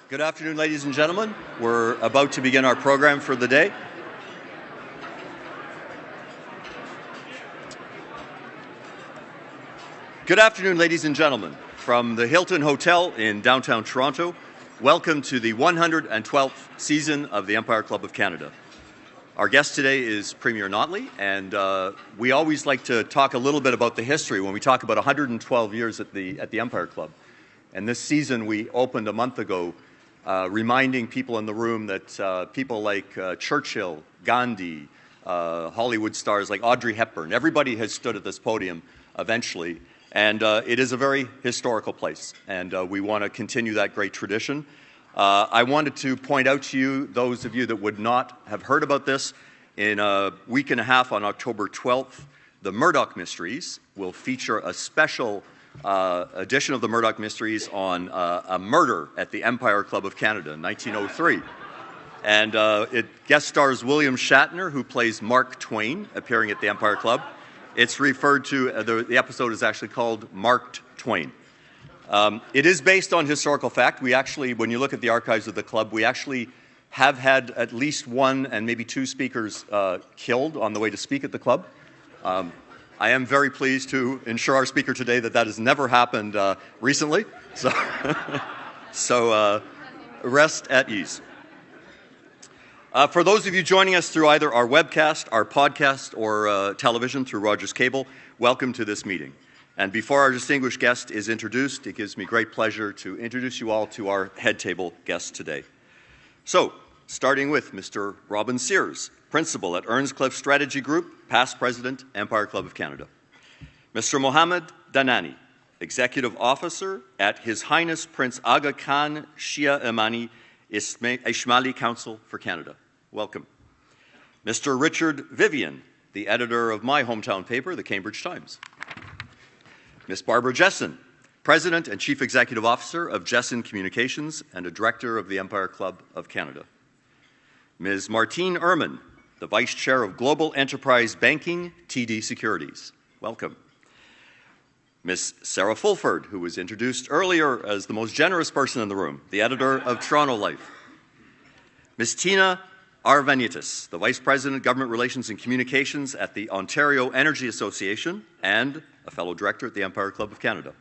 Good afternoon, ladies and gentlemen. We're about to begin our program for the day. Good afternoon, ladies and gentlemen. From the Hilton Hotel in downtown Toronto, welcome to the 112th season of the Empire Club of Canada. Our guest today is Premier Notley, and we always like to talk a little bit about the history when we talk about 112 years at the Empire Club. And this season we opened a month ago reminding people in the room that people like Churchill, Gandhi, Hollywood stars like Audrey Hepburn, everybody has stood at this podium eventually. And it is a very historical place, and we want to continue that great tradition. I wanted to point out to you, those of you that would not have heard about this, in a week and a half on October 12th, the Murdoch Mysteries will feature a special edition of the Murdoch Mysteries on a murder at the Empire Club of Canada in 1903. And it guest stars William Shatner, who plays Mark Twain, appearing at the Empire Club. It's referred to, the episode is actually called Marked Twain. It is based on historical fact. We actually, when you look at the archives of the club, we actually have had at least one and maybe two speakers killed on the way to speak at the club. I am very pleased to ensure our speaker today that has never happened recently. So rest at ease. For those of you joining us through either our webcast, our podcast, or television through Rogers Cable, welcome to this meeting. And before our distinguished guest is introduced, it gives me great pleasure to introduce you all to our head table guest today. So, starting with Mr. Robin Sears, Principal at Earnscliffe Strategy Group, past President, Empire Club of Canada. Mr. Mohammed Danani, Executive Officer at His Highness Prince Aga Khan Shia Imani Ismaili Council for Canada. Welcome. Mr. Richard Vivian, the editor of my hometown paper, the Cambridge Times. Ms. Barbara Jesson, President and Chief Executive Officer of Jesson Communications and a Director of the Empire Club of Canada. Ms. Martine Ehrman, the Vice Chair of Global Enterprise Banking, TD Securities. Welcome. Ms. Sarah Fulford, who was introduced earlier as the most generous person in the room, the editor of Toronto Life. Ms. Tina Arvanitis, the Vice President, Government Relations and Communications at the Ontario Energy Association and a fellow director at the Empire Club of Canada.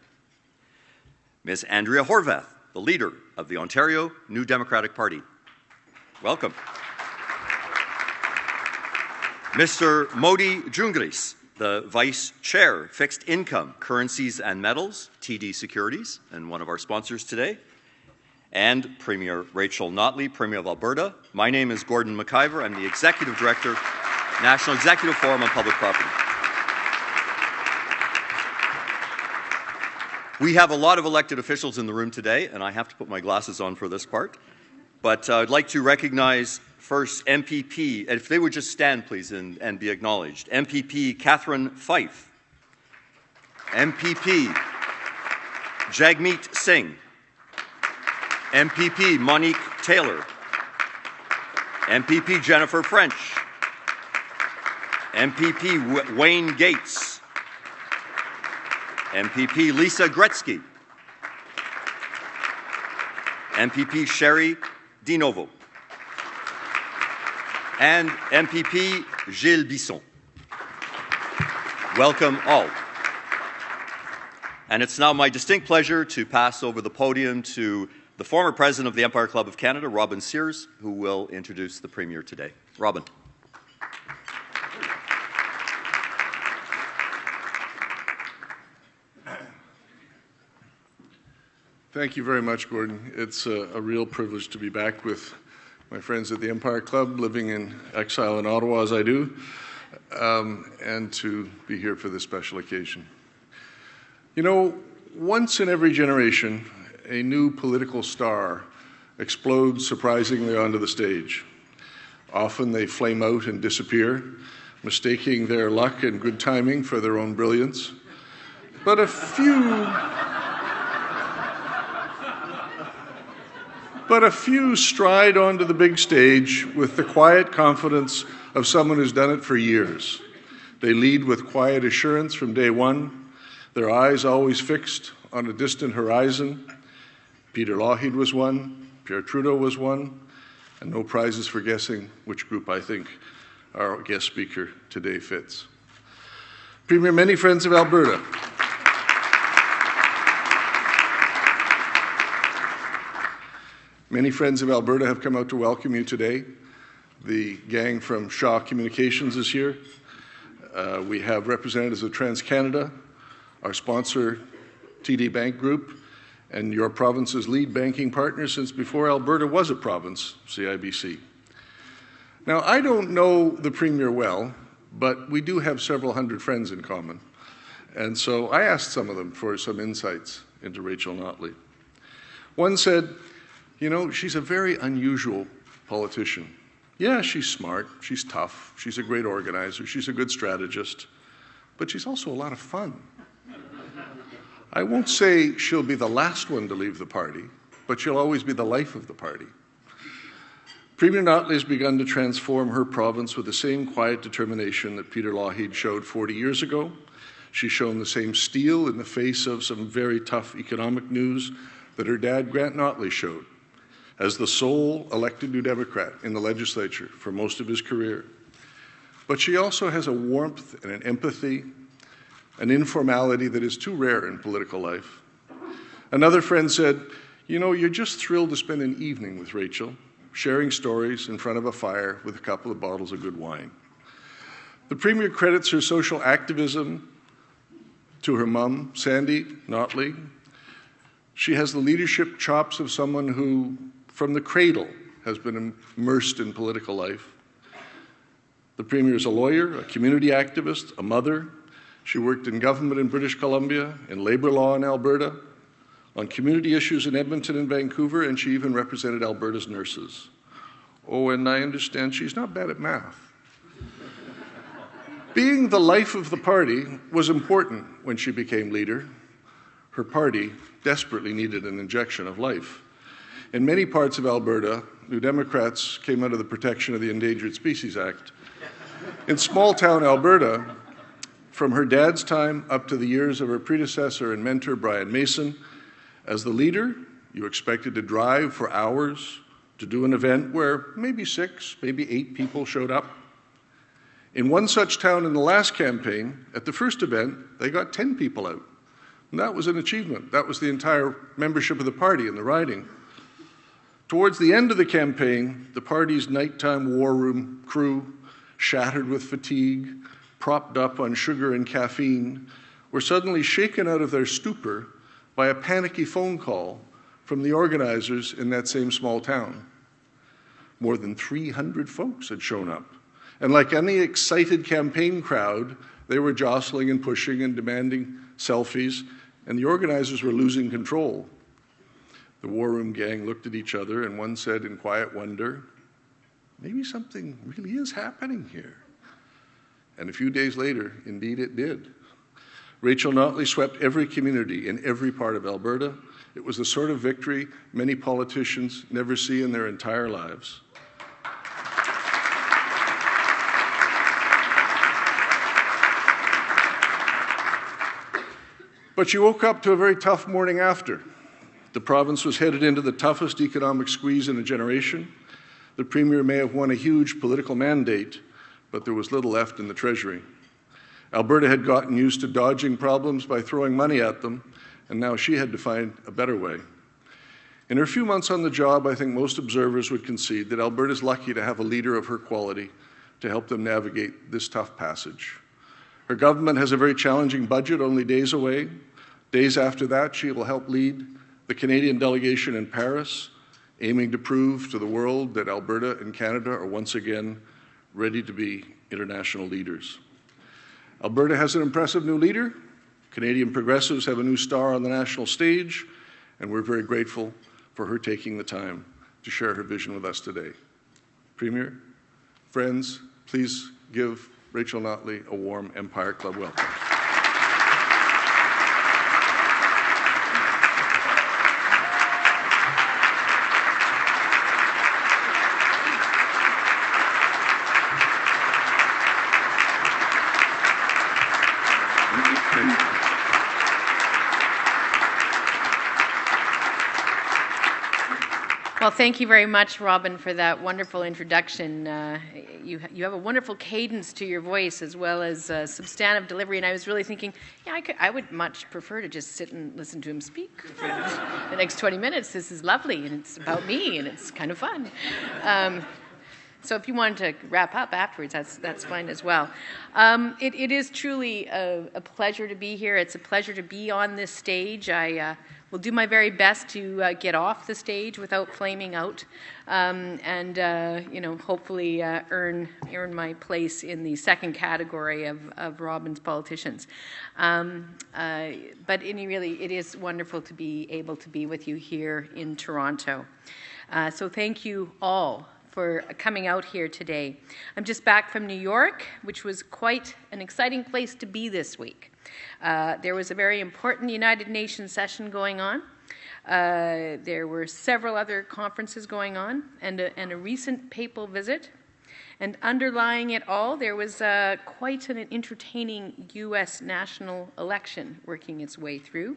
Ms. Andrea Horvath, the leader of the Ontario New Democratic Party. Welcome. Mr. Modi Jungris, the Vice Chair, Fixed Income, Currencies and Metals, TD Securities, and one of our sponsors today. And Premier Rachel Notley, Premier of Alberta. My name is Gordon McIver. I'm the Executive Director, National Executive Forum on Public Property. We have a lot of elected officials in the room today, and I have to put my glasses on for this part. But I'd like to recognize first MPP, if they would just stand, please, and be acknowledged. MPP Catherine Fife. MPP Jagmeet Singh. MPP Monique Taylor. MPP Jennifer French. MPP Wayne Gates. MPP Lisa Gretzky. MPP Sherry DiNovo. And MPP Gilles Bisson. Welcome all. And it's now my distinct pleasure to pass over the podium to the former President of the Empire Club of Canada, Robin Sears, who will introduce the Premier today. Robin. Thank you very much, Gordon. It's a real privilege to be back with my friends at the Empire Club, living in exile in Ottawa as I do, and to be here for this special occasion. You know, once in every generation, a new political star explodes surprisingly onto the stage. Often they flame out and disappear, mistaking their luck and good timing for their own brilliance. But a few stride onto the big stage with the quiet confidence of someone who's done it for years. They lead with quiet assurance from day one, their eyes always fixed on a distant horizon. Peter Lougheed was one, Pierre Trudeau was one, and no prizes for guessing which group I think our guest speaker today fits. Premier, many friends of Alberta. Many friends of Alberta have come out to welcome you today. The gang from Shaw Communications is here. We have representatives of TransCanada, our sponsor, TD Bank Group, and your province's lead banking partner since before Alberta was a province, CIBC. Now, I don't know the Premier well, but we do have several hundred friends in common. And so I asked some of them for some insights into Rachel Notley. One said, you know, she's a very unusual politician. Yeah, she's smart, she's tough, she's a great organizer, she's a good strategist, but she's also a lot of fun. I won't say she'll be the last one to leave the party, but she'll always be the life of the party. Premier Notley has begun to transform her province with the same quiet determination that Peter Lougheed showed 40 years ago. She's shown the same steel in the face of some very tough economic news that her dad, Grant Notley, showed as the sole elected New Democrat in the legislature for most of his career. But she also has a warmth and an empathy, an informality that is too rare in political life. Another friend said, you know, you're just thrilled to spend an evening with Rachel, sharing stories in front of a fire with a couple of bottles of good wine. The Premier credits her social activism to her mum, Sandy Notley. She has the leadership chops of someone who, from the cradle, has been immersed in political life. The Premier is a lawyer, a community activist, a mother. She worked in government in British Columbia, in labour law in Alberta, on community issues in Edmonton and Vancouver, and she even represented Alberta's nurses. Oh, and I understand she's not bad at math. Being the life of the party was important when she became leader. Her party desperately needed an injection of life. In many parts of Alberta, New Democrats came under the protection of the Endangered Species Act. In small-town Alberta, from her dad's time up to the years of her predecessor and mentor, Brian Mason, as the leader, you expected to drive for hours to do an event where maybe 6, maybe 8 people showed up. In one such town in the last campaign, at the first event, they got 10 people out. And that was an achievement. That was the entire membership of the party in the riding. Towards the end of the campaign, the party's nighttime war room crew, shattered with fatigue, propped up on sugar and caffeine, were suddenly shaken out of their stupor by a panicky phone call from the organizers in that same small town. More than 300 folks had shown up. And like any excited campaign crowd, they were jostling and pushing and demanding selfies, and the organizers were losing control. The war room gang looked at each other, and one said in quiet wonder, maybe something really is happening here. And a few days later, indeed it did. Rachel Notley swept every community in every part of Alberta. It was the sort of victory many politicians never see in their entire lives. But she woke up to a very tough morning after. The province was headed into the toughest economic squeeze in a generation. The Premier may have won a huge political mandate, but there was little left in the Treasury. Alberta had gotten used to dodging problems by throwing money at them, and now she had to find a better way. In her few months on the job, I think most observers would concede that Alberta is lucky to have a leader of her quality to help them navigate this tough passage. Her government has a very challenging budget only days away. Days after that, she will help lead the Canadian delegation in Paris, aiming to prove to the world that Alberta and Canada are once again ready to be international leaders. Alberta has an impressive new leader. Canadian progressives have a new star on the national stage, and we're very grateful for her taking the time to share her vision with us today. Premier, friends, please give Rachel Notley a warm Empire Club welcome. Well, thank you very much, Robin, for that wonderful introduction. You have a wonderful cadence to your voice as well as substantive delivery, and I was really thinking, yeah, I would much prefer to just sit and listen to him speak for the next 20 minutes. This is lovely, and it's about me, and it's kind of fun. So if you wanted to wrap up afterwards, that's fine as well. It is truly a pleasure to be here. It's a pleasure to be on this stage. I will do my very best to get off the stage without flaming out, and hopefully earn my place in the second category of Robin's politicians. But it is wonderful to be able to be with you here in Toronto. So thank you all for coming out here today. I'm just back from New York, which was quite an exciting place to be this week. There was a very important United Nations session going on. There were several other conferences going on and a recent papal visit. And underlying it all, there was quite an entertaining U.S. national election working its way through.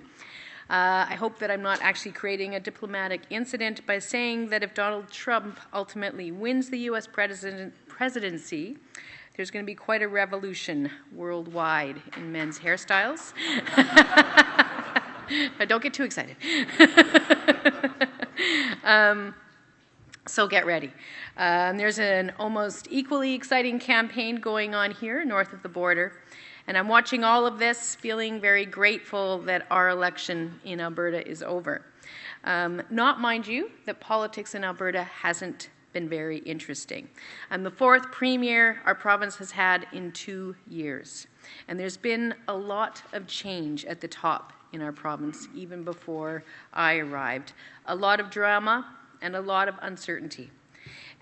I hope that I'm not actually creating a diplomatic incident by saying that if Donald Trump ultimately wins the U.S. presidency, there's going to be quite a revolution worldwide in men's hairstyles. Don't get too excited. So get ready. There's an almost equally exciting campaign going on here north of the border. And I'm watching all of this, feeling very grateful that our election in Alberta is over. Not, mind you, that politics in Alberta hasn't been very interesting. I'm the fourth premier our province has had in 2 years. And there's been a lot of change at the top in our province, even before I arrived. A lot of drama and a lot of uncertainty.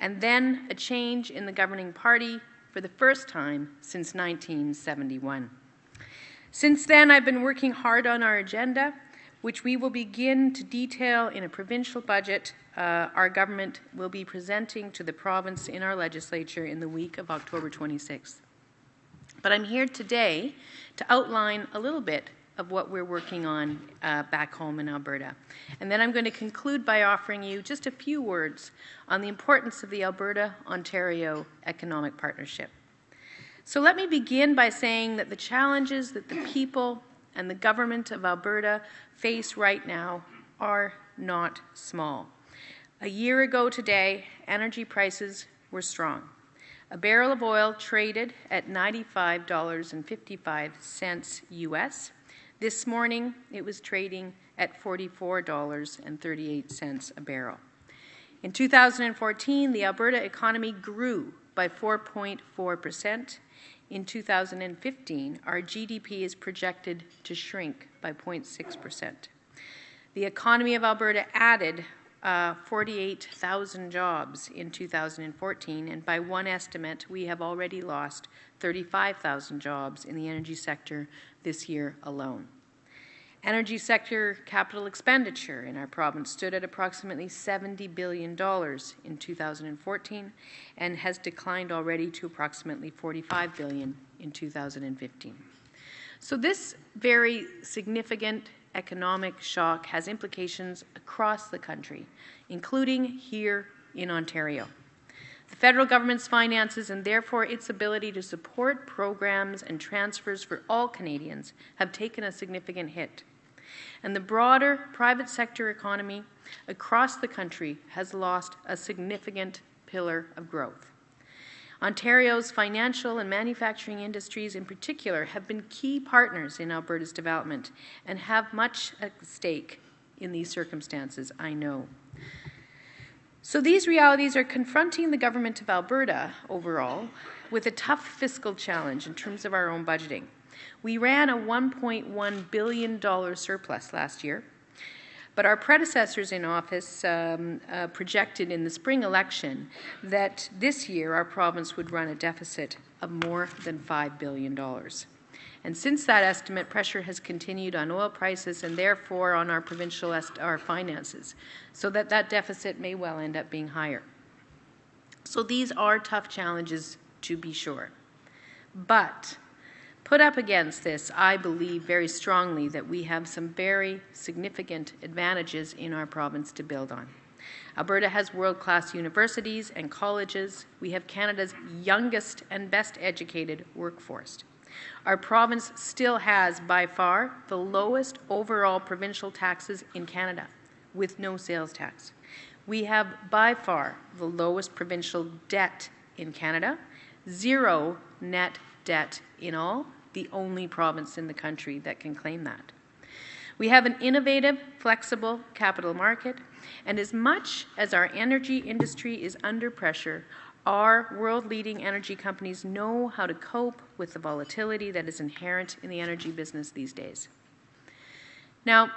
And then a change in the governing party for the first time since 1971. Since then, I've been working hard on our agenda, which we will begin to detail in a provincial budget our government will be presenting to the province in our legislature in the week of October 26th. But I'm here today to outline a little bit of what we're working on back home in Alberta. And then I'm going to conclude by offering you just a few words on the importance of the Alberta-Ontario Economic Partnership. So let me begin by saying that the challenges that the people and the government of Alberta face right now are not small. A year ago today, energy prices were strong. A barrel of oil traded at $95.55 US. This morning, it was trading at $44.38 a barrel. In 2014, the Alberta economy grew by 4.4%. In 2015, our GDP is projected to shrink by 0.6%. The economy of Alberta added 48,000 jobs in 2014, and by one estimate, we have already lost 35,000 jobs in the energy sector this year alone. Energy sector capital expenditure in our province stood at approximately $70 billion in 2014 and has declined already to approximately $45 billion in 2015. So this very significant economic shock has implications across the country, including here in Ontario. The federal government's finances and therefore its ability to support programs and transfers for all Canadians have taken a significant hit. And the broader private sector economy across the country has lost a significant pillar of growth. Ontario's financial and manufacturing industries in particular have been key partners in Alberta's development and have much at stake in these circumstances, I know. So these realities are confronting the Government of Alberta overall with a tough fiscal challenge in terms of our own budgeting. We ran a $1.1 billion surplus last year, but our predecessors in office projected in the spring election that this year our province would run a deficit of more than $5 billion. And since that estimate, pressure has continued on oil prices and therefore on our provincial our finances, so that deficit may well end up being higher. So these are tough challenges, to be sure. But put up against this, I believe very strongly that we have some very significant advantages in our province to build on. Alberta has world-class universities and colleges. We have Canada's youngest and best educated workforce. Our province still has, by far, the lowest overall provincial taxes in Canada, with no sales tax. We have, by far, the lowest provincial debt in Canada, 0 net debt in all, the only province in the country that can claim that. We have an innovative, flexible capital market, and as much as our energy industry is under pressure, our world-leading energy companies know how to cope with the volatility that is inherent in the energy business these days. Now,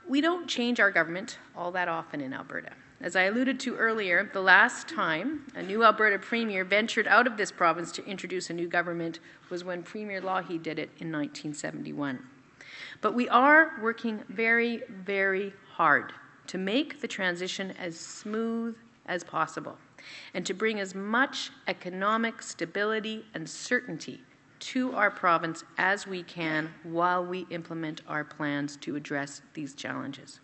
we don't change our government all that often in Alberta. As I alluded to earlier, the last time a new Alberta Premier ventured out of this province to introduce a new government was when Premier Lougheed did it in 1971. But we are working very, very hard to make the transition as smooth as possible and to bring as much economic stability and certainty to our province as we can while we implement our plans to address these challenges.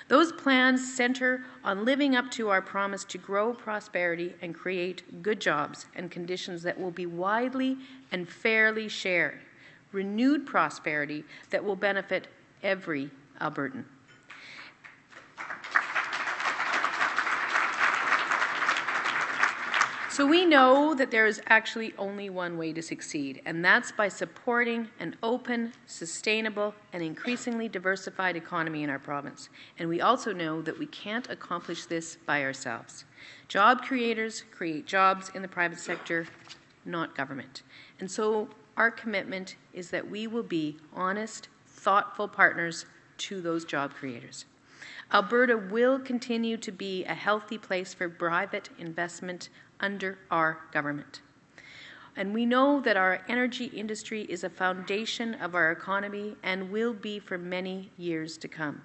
Those plans center on living up to our promise to grow prosperity and create good jobs and conditions that will be widely and fairly shared, renewed prosperity that will benefit every Albertan. So we know that there is actually only one way to succeed, and that's by supporting an open, sustainable, and increasingly diversified economy in our province. And we also know that we can't accomplish this by ourselves. Job creators create jobs in the private sector, not government. And so our commitment is that we will be honest, thoughtful partners to those job creators. Alberta will continue to be a healthy place for private investment under our government. And we know that our energy industry is a foundation of our economy and will be for many years to come.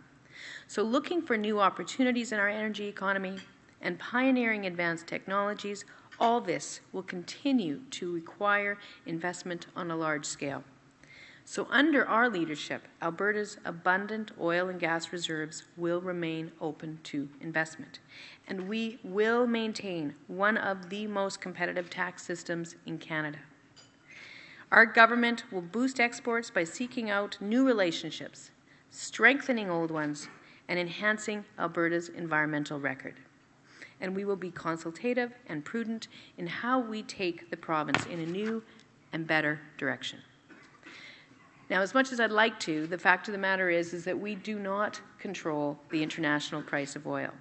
So looking for new opportunities in our energy economy and pioneering advanced technologies, all this will continue to require investment on a large scale. So under our leadership, Alberta's abundant oil and gas reserves will remain open to investment. And we will maintain one of the most competitive tax systems in Canada. Our government will boost exports by seeking out new relationships, strengthening old ones, and enhancing Alberta's environmental record. And we will be consultative and prudent in how we take the province in a new and better direction. Now, as much as I'd like to, the fact of the matter is that we do not control the international price of oil.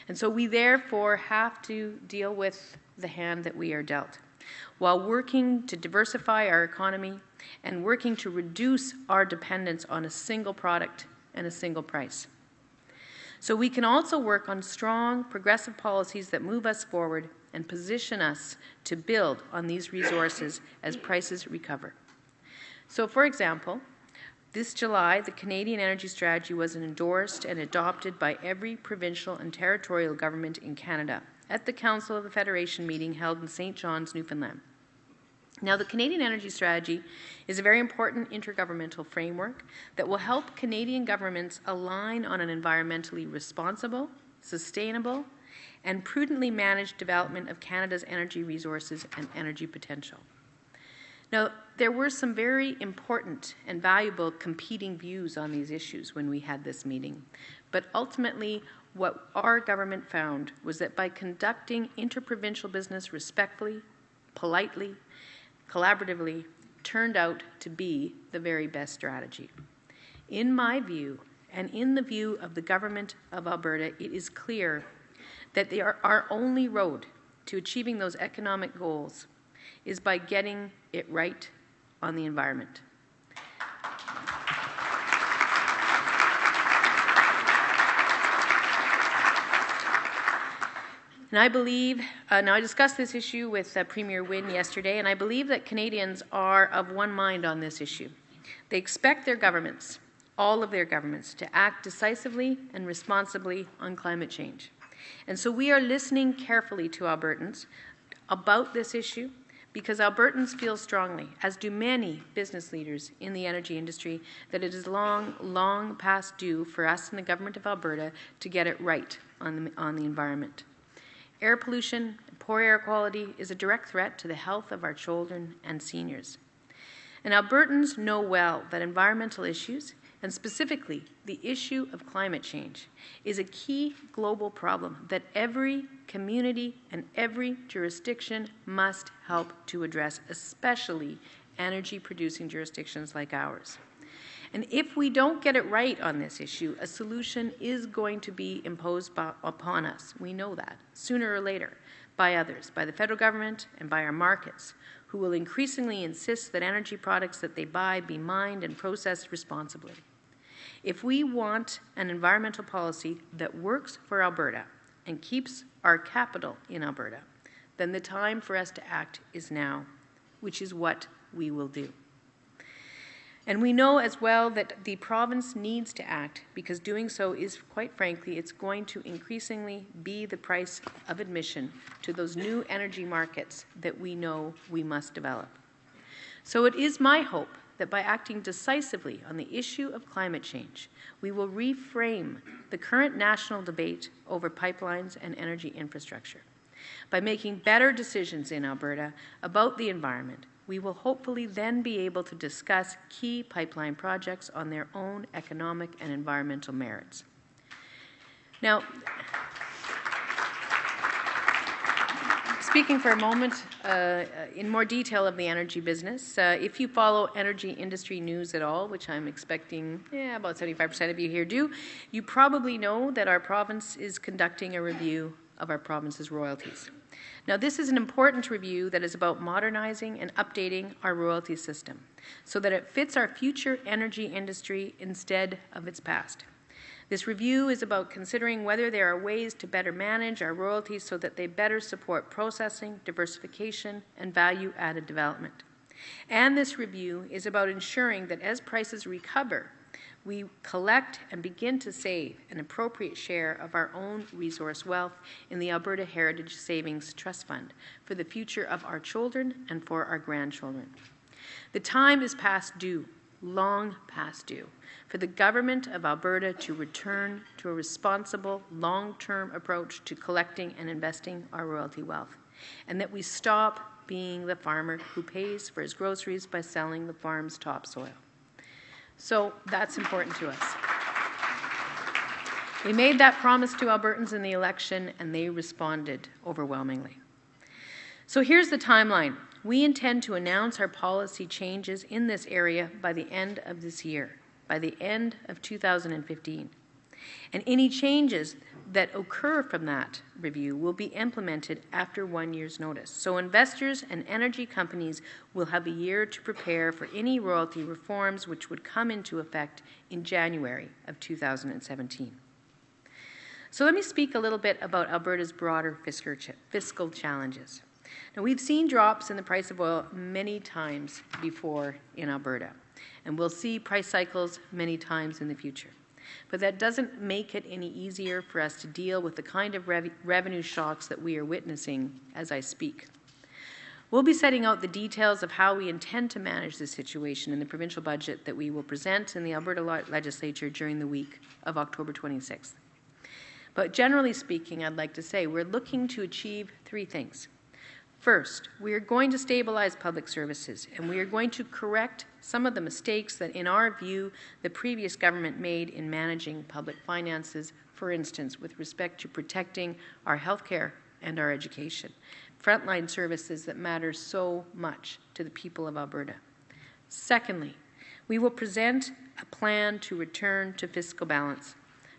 And so we therefore have to deal with the hand that we are dealt, while working to diversify our economy and working to reduce our dependence on a single product and a single price. So we can also work on strong, progressive policies that move us forward and position us to build on these resources as prices recover. So, for example, this July, the Canadian Energy Strategy was endorsed and adopted by every provincial and territorial government in Canada at the Council of the Federation meeting held in St. John's, Newfoundland. Now, the Canadian Energy Strategy is a very important intergovernmental framework that will help Canadian governments align on an environmentally responsible, sustainable, and prudently managed development of Canada's energy resources and energy potential. Now, there were some very important and valuable competing views on these issues when we had this meeting. But ultimately, what our government found was that by conducting interprovincial business respectfully, politely, collaboratively, turned out to be the very best strategy. In my view, and in the view of the Government of Alberta, it is clear that our only road to achieving those economic goals is by getting it right on the environment. And I believe, now I discussed this issue with Premier Wynne yesterday, and I believe that Canadians are of one mind on this issue. They expect their governments, all of their governments, to act decisively and responsibly on climate change. And so we are listening carefully to Albertans about this issue, because Albertans feel strongly, as do many business leaders in the energy industry, that it is long, long past due for us in the Government of Alberta to get it right on the environment. Air pollution and poor air quality is a direct threat to the health of our children and seniors. And Albertans know well that environmental issues, and specifically the issue of climate change, is a key global problem that every community and every jurisdiction must help to address, especially energy-producing jurisdictions like ours. And if we don't get it right on this issue, a solution is going to be imposed upon us. We know that, sooner or later, by others, by the federal government and by our markets, who will increasingly insist that energy products that they buy be mined and processed responsibly. If we want an environmental policy that works for Alberta and keeps our capital in Alberta, then the time for us to act is now, which is what we will do. And we know as well that the province needs to act because doing so is, quite frankly, it's going to increasingly be the price of admission to those new energy markets that we know we must develop. So it is my hope that by acting decisively on the issue of climate change, we will reframe the current national debate over pipelines and energy infrastructure. By making better decisions in Alberta about the environment, we will hopefully then be able to discuss key pipeline projects on their own economic and environmental merits. Now, speaking for a moment in more detail of the energy business, if you follow energy industry news at all, which I'm expecting about 75% of you here do, you probably know that our province is conducting a review of our province's royalties. Now, this is an important review that is about modernizing and updating our royalty system so that it fits our future energy industry instead of its past. This review is about considering whether there are ways to better manage our royalties so that they better support processing, diversification, and value-added development. And this review is about ensuring that as prices recover, we collect and begin to save an appropriate share of our own resource wealth in the Alberta Heritage Savings Trust Fund for the future of our children and for our grandchildren. The time is past due, long past due, for the Government of Alberta to return to a responsible, long-term approach to collecting and investing our royalty wealth, and that we stop being the farmer who pays for his groceries by selling the farm's topsoil. So that's important to us. We made that promise to Albertans in the election, and they responded overwhelmingly. So here's the timeline. We intend to announce our policy changes in this area by the end of this year, by the end of 2015. And any changes that occur from that review will be implemented after 1 year's notice. So investors and energy companies will have a year to prepare for any royalty reforms which would come into effect in January of 2017. So let me speak a little bit about Alberta's broader fiscal challenges. Now, we've seen drops in the price of oil many times before in Alberta, and we'll see price cycles many times in the future. But that doesn't make it any easier for us to deal with the kind of revenue shocks that we are witnessing as I speak. We'll be setting out the details of how we intend to manage this situation in the provincial budget that we will present in the Alberta Legislature during the week of October 26th. But generally speaking, I'd like to say we're looking to achieve three things. First, we are going to stabilize public services, and we are going to correct some of the mistakes that, in our view, the previous government made in managing public finances, for instance, with respect to protecting our health care and our education, frontline services that matter so much to the people of Alberta. Secondly, we will present a plan to return to fiscal balance.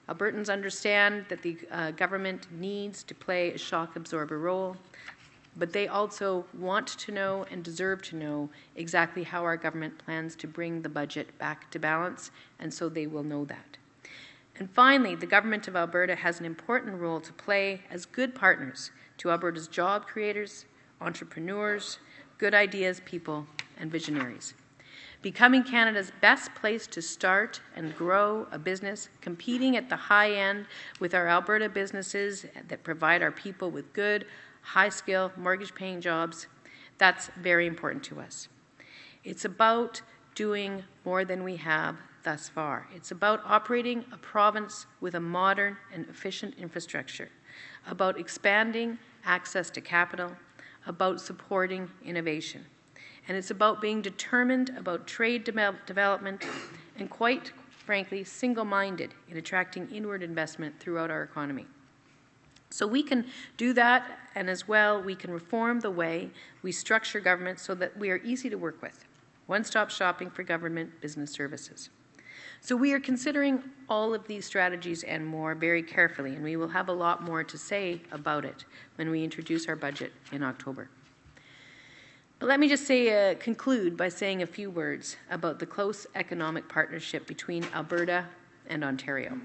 Albertans understand that the government needs to play a shock absorber role, but they also want to know and deserve to know exactly how our government plans to bring the budget back to balance, and so they will know that. And finally, the Government of Alberta has an important role to play as good partners to Alberta's job creators, entrepreneurs, good ideas people, and visionaries. Becoming Canada's best place to start and grow a business, competing at the high end with our Alberta businesses that provide our people with good, high-skill, mortgage-paying jobs, that's very important to us. It's about doing more than we have thus far. It's about operating a province with a modern and efficient infrastructure, about expanding access to capital, about supporting innovation. And it's about being determined about trade development and, quite frankly, single-minded in attracting inward investment throughout our economy. So we can do that, and as well, we can reform the way we structure government so that we are easy to work with. One-stop shopping for government business services. So we are considering all of these strategies and more very carefully, and we will have a lot more to say about it when we introduce our budget in October. But let me just conclude by saying a few words about the close economic partnership between Alberta and Ontario.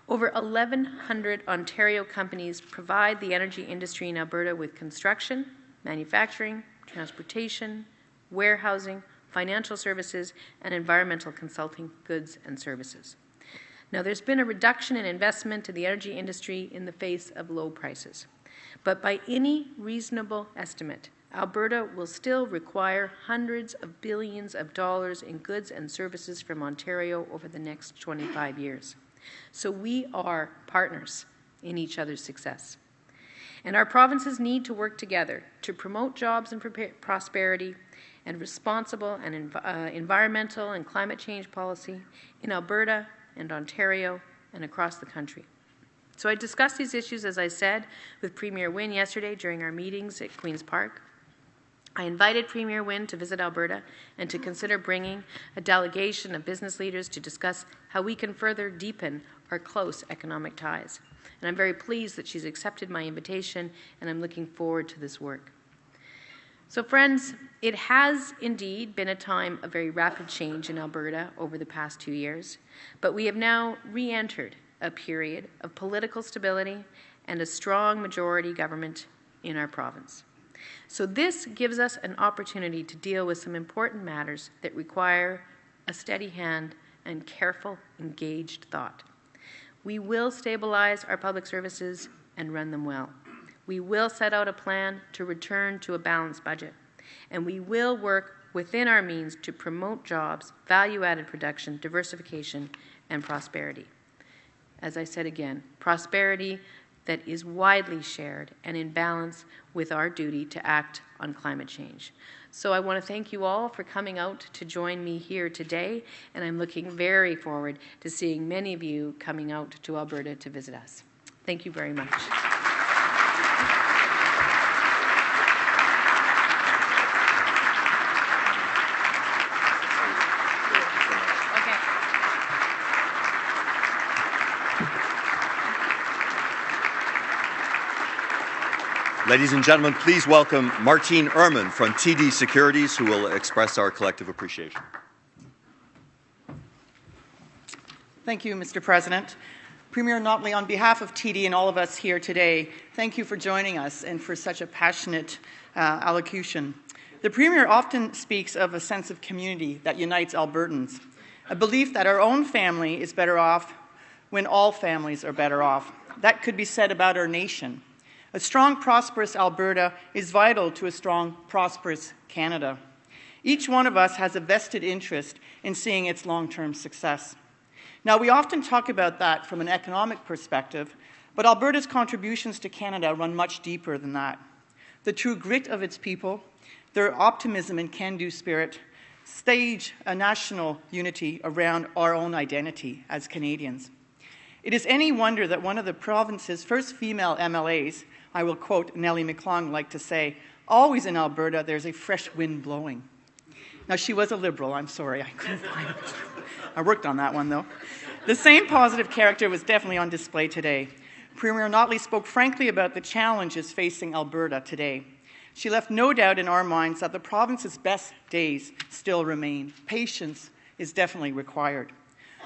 Over 1,100 Ontario companies provide the energy industry in Alberta with construction, manufacturing, transportation, warehousing, financial services, and environmental consulting goods and services. Now, there's been a reduction in investment in the energy industry in the face of low prices. But by any reasonable estimate, Alberta will still require hundreds of billions of dollars in goods and services from Ontario over the next 25 years. So we are partners in each other's success. And our provinces need to work together to promote jobs and prosperity and responsible and environmental and climate change policy in Alberta and Ontario and across the country. So I discussed these issues, as I said, with Premier Wynne yesterday during our meetings at Queen's Park. I invited Premier Wynne to visit Alberta and to consider bringing a delegation of business leaders to discuss how we can further deepen our close economic ties. And I'm very pleased that she's accepted my invitation, and I'm looking forward to this work. So friends, it has indeed been a time of very rapid change in Alberta over the past 2 years, but we have now re-entered a period of political stability and a strong majority government in our province. So this gives us an opportunity to deal with some important matters that require a steady hand and careful, engaged thought. We will stabilize our public services and run them well. We will set out a plan to return to a balanced budget, and we will work within our means to promote jobs, value-added production, diversification, and prosperity. As I said again, prosperity that is widely shared and in balance with our duty to act on climate change. So I want to thank you all for coming out to join me here today, and I'm looking very forward to seeing many of you coming out to Alberta to visit us. Thank you very much. Ladies and gentlemen, please welcome Martine Ehrman from TD Securities, who will express our collective appreciation. Thank you, Mr. President. Premier Notley, on behalf of TD and all of us here today, thank you for joining us and for such a passionate allocution. The Premier often speaks of a sense of community that unites Albertans, a belief that our own family is better off when all families are better off. That could be said about our nation. A strong, prosperous Alberta is vital to a strong, prosperous Canada. Each one of us has a vested interest in seeing its long-term success. Now, we often talk about that from an economic perspective, but Alberta's contributions to Canada run much deeper than that. The true grit of its people, their optimism and can-do spirit, stage a national unity around our own identity as Canadians. It is any wonder that one of the province's first female MLAs, I will quote Nellie McClung, like to say, always in Alberta there's a fresh wind blowing. Now, she was a Liberal, I'm sorry, I couldn't find it. I worked on that one, though. The same positive character was definitely on display today. Premier Notley spoke frankly about the challenges facing Alberta today. She left no doubt in our minds that the province's best days still remain. Patience is definitely required.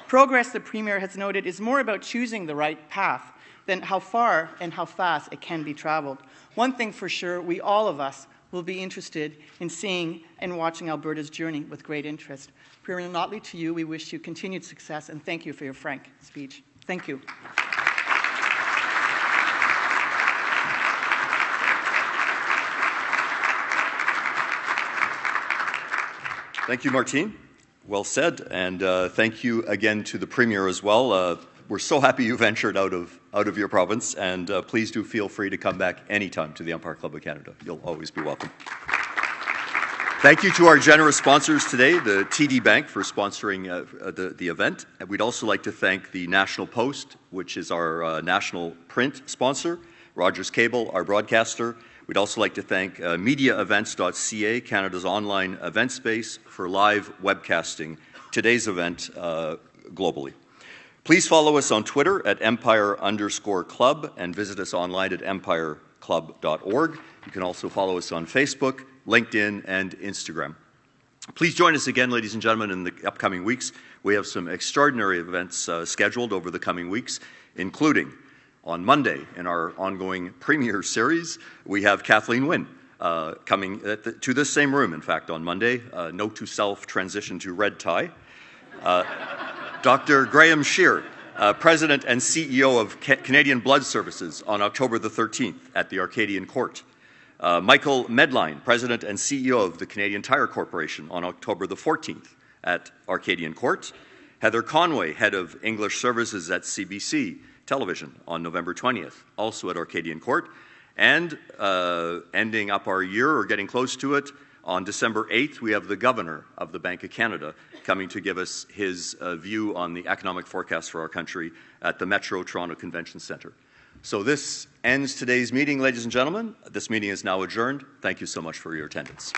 Progress, the Premier has noted, is more about choosing the right path than how far and how fast it can be traveled. One thing for sure, we all of us will be interested in seeing and watching Alberta's journey with great interest. Premier Notley, to you, we wish you continued success, and thank you for your frank speech. Thank you. Thank you, Martine. Well said, and thank you again to the Premier as well. We're so happy you ventured out of your province, and please do feel free to come back anytime to the Empire Club of Canada. You'll always be welcome. Thank you to our generous sponsors today, the TD Bank, for sponsoring the event. And we'd also like to thank the National Post, which is our national print sponsor, Rogers Cable, our broadcaster. We'd also like to thank mediaevents.ca, Canada's online event space, for live webcasting today's event globally. Please follow us on Twitter at empire_club and visit us online at empireclub.org. You can also follow us on Facebook, LinkedIn, and Instagram. Please join us again, ladies and gentlemen, in the upcoming weeks. We have some extraordinary events scheduled over the coming weeks, including on Monday in our ongoing Premier series, we have Kathleen Wynne coming to this same room, in fact, on Monday. Note to self, transition to red tie. Dr. Graham Shear, President and CEO of Canadian Blood Services, on October the 13th at the Arcadian Court. Michael Medline, President and CEO of the Canadian Tire Corporation, on October the 14th at Arcadian Court. Heather Conway, Head of English Services at CBC Television, on November 20th, also at Arcadian Court. And ending up our year, or getting close to it, on December 8th, we have the Governor of the Bank of Canada coming to give us his view on the economic forecast for our country at the Metro Toronto Convention Centre. So this ends today's meeting, ladies and gentlemen. This meeting is now adjourned. Thank you so much for your attendance.